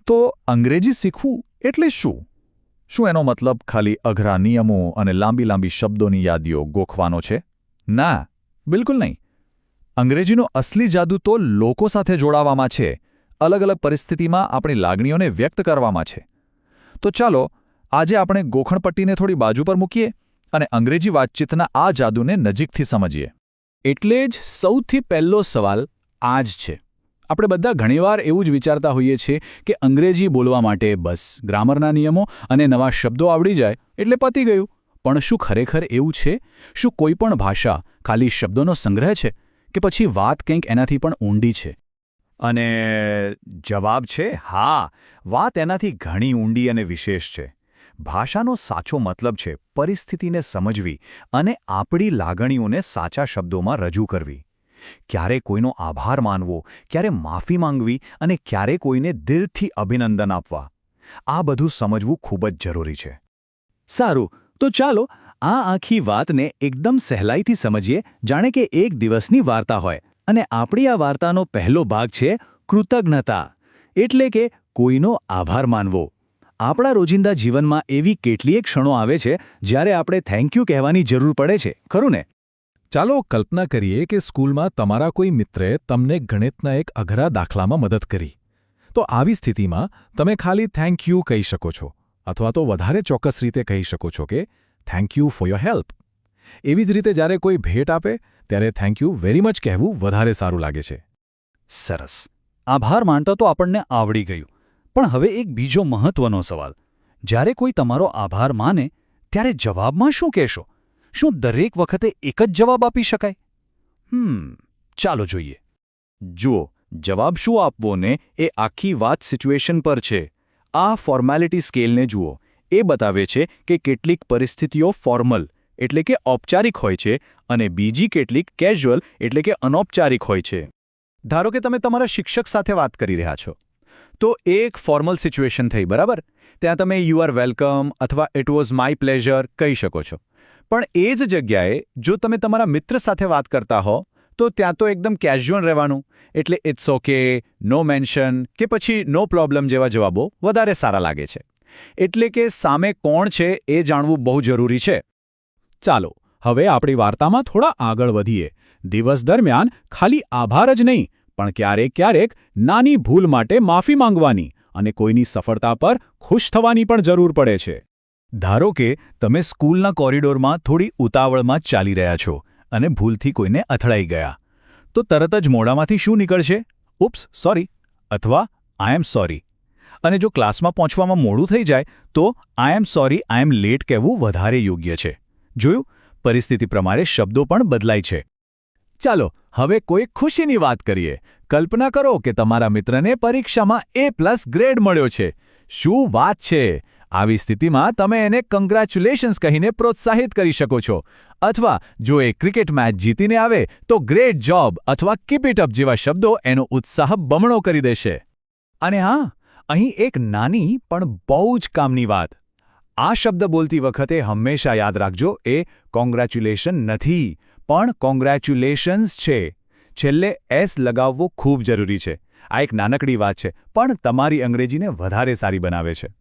તો અંગ્રેજી શીખવું એટલે શું? શું એનો મતલબ ખાલી અઘરા નિયમો અને લાંબી લાંબી શબ્દોની યાદીઓ ગોખવાનો છે? ના, બિલકુલ નહીં. અંગ્રેજીનો અસલી જાદુ તો લોકો સાથે જોડાવામાં છે, અલગ અલગ પરિસ્થિતિમાં આપણી લાગણીઓને વ્યક્ત કરવામાં છે. તો ચાલો આજે આપણે ગોખણપટ્ટીને થોડી બાજુ પર મૂકીએ અને અંગ્રેજી વાતચીતના આ જાદુને નજીકથી સમજીએ. એટલે જ સૌથી પહેલો સવાલ આ જ છે. આપણે બધા ઘણીવાર એવું જ વિચારતા હોઈએ છીએ કે અંગ્રેજી બોલવા માટે બસ ગ્રામરના નિયમો અને નવા શબ્દો આવડી જાય એટલે પતી ગયું. પણ શું ખરેખર એવું છે? શું કોઈ પણ ભાષા ખાલી શબ્દોનો સંગ્રહ છે કે પછી વાત કંઈક એનાથી પણ ઊંડી છે? અને જવાબ છે હા, વાત એનાથી ઘણી ઊંડી અને વિશેષ છે. ભાષાનો સાચો મતલબ છે પરિસ્થિતિને સમજવી અને આપણી લાગણીઓને સાચા શબ્દોમાં રજૂ કરવી. ક્યારે કોઈનો આભાર માનવો, ક્યારે માફી માંગવી અને ક્યારે કોઈને દિલથી અભિનંદન આપવા. આ બધું સમજવું ખૂબ જ જરૂરી છે. સારું, તો ચાલો આ આખી વાતને એકદમ સહેલાઈથી સમજીએ, જાણે કે એક દિવસની વાર્તા હોય. અને આપણી આ વાર્તાનો પહેલો ભાગ છે કૃતજ્ઞતા, એટલે કે કોઈનો આભાર માનવો. આપણા રોજિંદા જીવનમાં એવી કેટલીય ક્ષણો આવે છે જ્યારે આપણે થેન્ક યુ કહેવાની જરૂર પડે છે, ખરું ને? ચાલો કલ્પના કરીએ કે સ્કૂલમાં તમારા કોઈ મિત્રે તમને ગણિતના એક અઘરા દાખલામાં મદદ કરી. તો આવી સ્થિતિમાં તમે ખાલી થેન્ક યુ કહી શકો છો, અથવા તો વધારે ચોક્કસ રીતે કહી શકો છો કે thank you for your help. એવી જ રીતે જ્યારે કોઈ ભેટ આપે ત્યારે થેન્ક યુ વેરી મચ કહેવું વધારે સારું લાગે છે. સરસ. આભાર માનતા તો આપણને આવડી ગયું. પણ હવે એક બીજો મહત્વનો સવાલ. જ્યારે કોઈ તમારો આભાર માને ત્યારે જવાબમાં શું કહેશો? શું દરેક વખતે એક જ જવાબ આપી શકાય? ચાલો જોઈએ. જુઓ, જવાબ શું આપવો ને એ આખી વાત સિચ્યુએશન પર છે. આ ફોર્માલિટી સ્કેલને જુઓ. એ બતાવે છે કે કેટલીક પરિસ્થિતિઓ ફોર્મલ એટલે કે ઔપચારિક હોય છે અને બીજી કેટલીક કેઝ્યુઅલ એટલે કે અનૌપચારિક હોય છે. ધારો કે તમે તમારા શિક્ષક સાથે વાત કરી રહ્યા છો. તો એક ફોર્મલ સિચ્યુએશન થઈ, બરાબર? ત્યાં તમે યુ આર વેલકમ અથવા ઇટ વોઝ માય પ્લેઝર કહી શકો છો. પણ એ જ જગ્યાએ જો તમે તમારા મિત્ર સાથે વાત કરતા હો તો ત્યાં તો એકદમ કેઝ્યુઅલ રહેવાનું, એટલે ઇટ્સ ઓકે, નો મેન્શન કે પછી નો પ્રોબ્લેમ જેવા જવાબો વધારે સારા લાગે છે. એટલે કે સામે કોણ છે એ જાણવું બહુ જરૂરી છે. ચાલો હવે આપણી વાર્તામાં થોડા આગળ વધીએ. દિવસ દરમિયાન ખાલી આભાર જ નહીં, પણ ક્યારેક ક્યારેક નાની ભૂલ માટે માફી માંગવાની અને કોઈની સફળતા પર ખુશ થવાની પણ જરૂર પડે છે. ધારો કે તમે સ્કૂલના કોરિડોરમાં થોડી ઉતાવળમાં ચાલી રહ્યા છો અને ભૂલથી કોઈને અથડાઈ ગયા. તો તરત જ મોઢામાંથી શું નીકળશે? ઉપ્સ, સોરી અથવા આઈ એમ સોરી. અને જો ક્લાસમાં પહોંચવામાં મોડું થઈ જાય તો આઈ am sorry, I M late કહેવું વધારે યોગ્ય છે. જોયું? પરિસ્થિતિ પ્રમાણે શબ્દો પણ બદલાય છે. ચાલો હવે કોઈ ખુશીની વાત કરીએ. કલ્પના કરો કે તમારા મિત્રને પરીક્ષામાં A+ ગ્રેડ મળ્યો છે. શું વાત છે! આવી સ્થિતિમાં તમે એને કંગ્રેચ્યુલેશન્સ કહીને પ્રોત્સાહિત કરી શકો છો. અથવા જો એ ક્રિકેટ મેચ જીતીને આવે તો ગ્રેટ જોબ અથવા કીપ ઇટ અપ જેવા શબ્દો એનો ઉત્સાહ બમણો કરી દેશે. અને હા, અહીં એક નાની પણ બહુ જ કામની વાત. આ શબ્દ બોલતી વખતે હંમેશા યાદ રાખજો, એ કોંગ્રેચ્યુલેશન નથી, પણ કોંગ્રેચ્યુલેશન્સ છે. છેલ્લે એસ લગાવવો ખૂબ જરૂરી છે. આ એક નાનકડી વાત છે, પણ તમારી અંગ્રેજીને વધારે સારી બનાવે છે.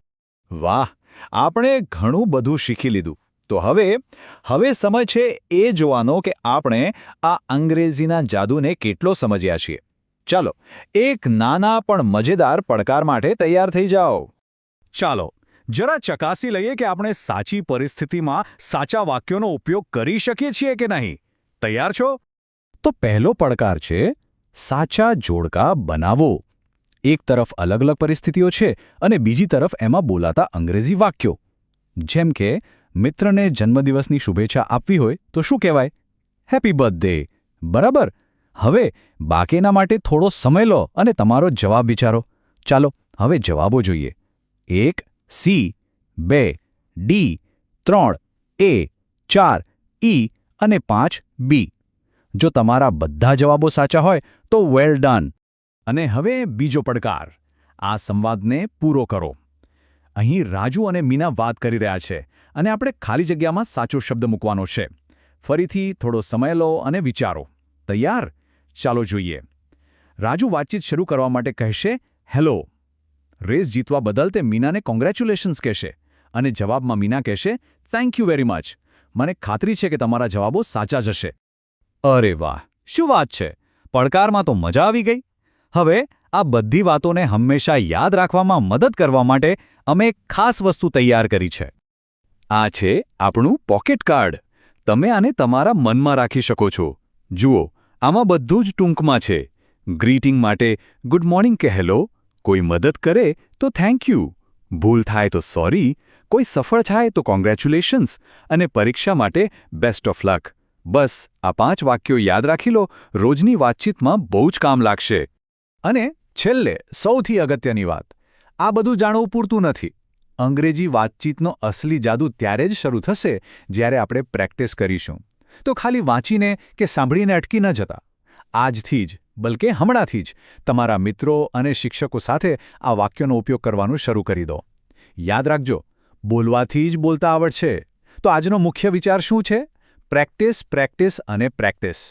વાહ, આપણે ઘણું બધું શીખી લીધું. તો હવે સમય છે એ જોવાનો કે આપણે આ અંગ્રેજીના જાદુને કેટલો સમજ્યા છીએ. ચાલો એક નાના પણ મજેદાર પડકાર માટે તૈયાર થઈ જાઓ. ચાલો જરા ચકાસી લઈએ કે આપણે સાચી પરિસ્થિતિમાં સાચા વાક્યોનો ઉપયોગ કરી શકીએ છીએ કે નહીં. તૈયાર છો? તો પહેલો પડકાર છે સાચા જોડકા બનાવો. એક તરફ અલગ અલગ પરિસ્થિતિઓ છે અને બીજી તરફ એમાં બોલાતા અંગ્રેજી વાક્યો. જેમ કે મિત્રને જન્મદિવસની શુભેચ્છા આપવી હોય તો શું કહેવાય? Happy birthday. બરાબર. હવે બાકીના માટે થોડો સમય લો અને તમારો જવાબ વિચારો. ચાલો હવે જવાબો જોઈએ. 1 C, 2 D, 3 A, 4 E અને 5 B. જો તમારા બધા જવાબો સાચા હોય તો વેલ ડન. અને હવે બીજો પડકાર. આ સંવાદને પૂરો કરો. અહીં રાજુ અને મીના વાત કરી રહ્યા છે અને આપણે ખાલી જગ્યામાં સાચો શબ્દ મૂકવાનો છે. ફરીથી થોડો સમય લો અને વિચારો. તૈયાર? ચાલો જોઈએ. રાજુ વાતચીત શરૂ કરવા માટે કહેશે હેલો. રેસ જીતવા બદલ તે મીનાને કોંગ્રેચ્યુલેશન્સ કહેશે અને જવાબમાં મીના કહેશે થેન્ક યુ વેરી મચ. મને ખાતરી છે કે તમારા જવાબો સાચા જ હશે. અરે વાહ, શું વાત છે! પડકારમાં તો મજા આવી ગઈ. હવે આ બધી વાતોને હંમેશા યાદ રાખવામાં મદદ કરવા માટે અમે એક ખાસ વસ્તુ તૈયાર કરી છે. આ છે આપણું પોકેટ કાર્ડ. તમે આને તમારા મનમાં રાખી શકો છો. જુઓ, આમાં બધું જ ટૂંકમાં છે. ગ્રીટિંગ માટે ગુડ મોર્નિંગ કે હેલો, કોઈ મદદ કરે તો થેન્ક યુ, ભૂલ થાય તો સોરી, કોઈ સફળ થાય તો કોંગ્રેચ્યુલેશન્સ અને પરીક્ષા માટે બેસ્ટ ઓફ લક. બસ આ 5 વાક્યો યાદ રાખી લો, રોજની વાતચીતમાં બહુ જ કામ લાગશે. અને છેલ્લે સૌથી અગત્યની વાત, આ બધું જાણવું પૂરતું નથી. અંગ્રેજી વાતચીતનો અસલી જાદુ ત્યારે જ શરૂ થશે જ્યારે આપણે પ્રેક્ટિસ કરીશું. તો ખાલી વાંચીને કે સાંભળીને અટકી ન જતા. આજથી જ, બલકે હમણાંથી જ તમારા મિત્રો અને શિક્ષકો સાથે આ વાક્યોનો ઉપયોગ કરવાનું શરૂ કરી દો. યાદ રાખજો, બોલવાથી જ બોલતા આવડશે. તો આજનો મુખ્ય વિચાર શું છે? પ્રેક્ટિસ, પ્રેક્ટિસ અને પ્રેક્ટિસ.